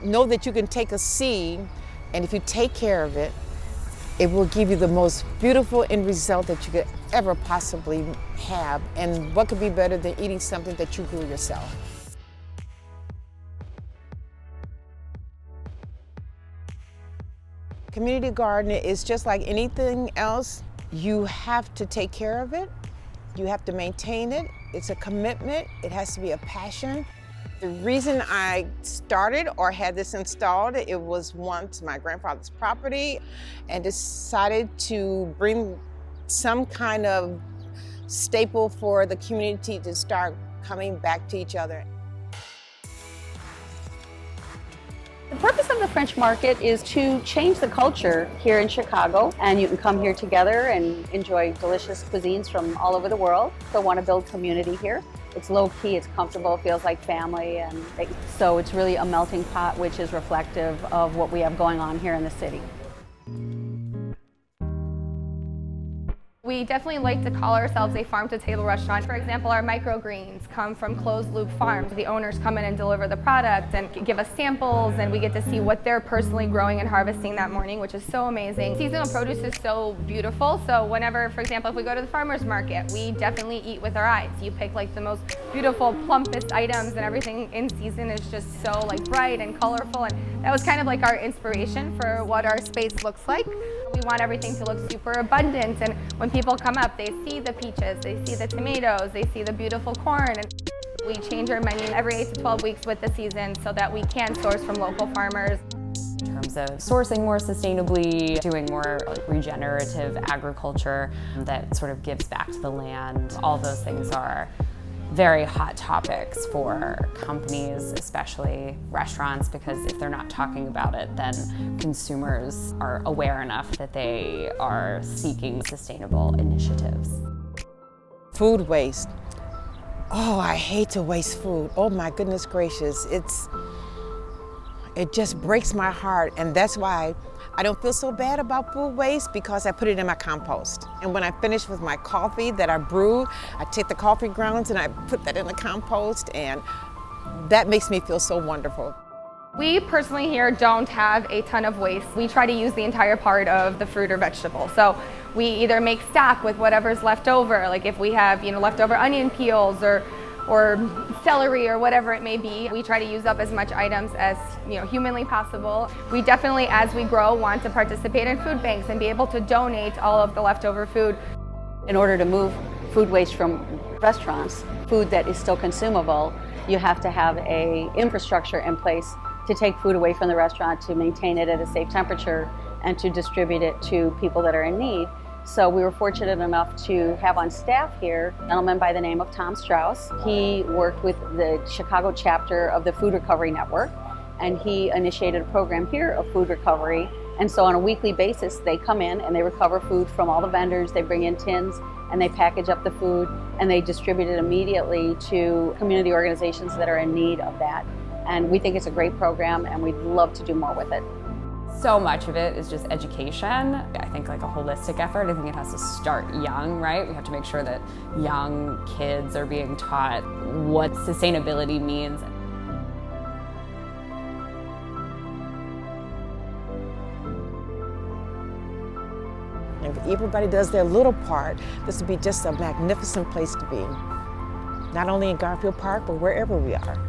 Know that you can take a seed, and if you take care of it, it will give you the most beautiful end result that you could ever possibly have. And what could be better than eating something that you grew yourself? Community gardening is just like anything else. You have to take care of it. You have to maintain it. It's a commitment. It has to be a passion. The reason I started or had this installed, it was once my grandfather's property, and decided to bring some kind of staple for the community to start coming back to each other. The purpose of the French Market is to change the culture here in Chicago, and you can come here together and enjoy delicious cuisines from all over the world. So want to build community here. It's low key, it's comfortable, it feels like family, and so it's really a melting pot which is reflective of what we have going on here in the city. We definitely like to call ourselves a farm-to-table restaurant. For example, our microgreens come from Closed Loop Farms. The owners come in and deliver the product and give us samples, and we get to see what they're personally growing and harvesting that morning, which is so amazing. Seasonal produce is so beautiful, so whenever, for example, if we go to the farmer's market, we definitely eat with our eyes. You pick like the most beautiful, plumpest items, and everything in season is just so like bright and colorful, and that was kind of like our inspiration for what our space looks like. We want everything to look super abundant, and when people come up, they see the peaches, they see the tomatoes, they see the beautiful corn. And we change our menu every 8 to 12 weeks with the season so that we can source from local farmers. In terms of sourcing more sustainably, doing more regenerative agriculture that sort of gives back to the land, all those things are very hot topics for companies, especially restaurants, because if they're not talking about it, then consumers are aware enough that they are seeking sustainable initiatives. Food waste. Oh, I hate to waste food. Oh my goodness gracious. It just breaks my heart, and that's why I don't feel so bad about food waste, because I put it in my compost. And when I finish with my coffee that I brew, I take the coffee grounds and I put that in the compost, and that makes me feel so wonderful. We personally here don't have a ton of waste. We try to use the entire part of the fruit or vegetable. So we either make stock with whatever's left over, like if we have leftover onion peels or celery or whatever it may be. We try to use up as much items as humanly possible. We definitely, as we grow, want to participate in food banks and be able to donate all of the leftover food. In order to move food waste from restaurants, food that is still consumable, you have to have an infrastructure in place to take food away from the restaurant, to maintain it at a safe temperature, and to distribute it to people that are in need. So we were fortunate enough to have on staff here a gentleman by the name of Tom Strauss. He worked with the Chicago chapter of the Food Recovery Network, and he initiated a program here of food recovery. And so on a weekly basis, they come in and they recover food from all the vendors. They bring in tins and they package up the food and they distribute it immediately to community organizations that are in need of that. And we think it's a great program, and we'd love to do more with it. So much of it is just education. I think like a holistic effort. I think it has to start young, right? We have to make sure that young kids are being taught what sustainability means. If everybody does their little part, this would be just a magnificent place to be. Not only in Garfield Park, but wherever we are.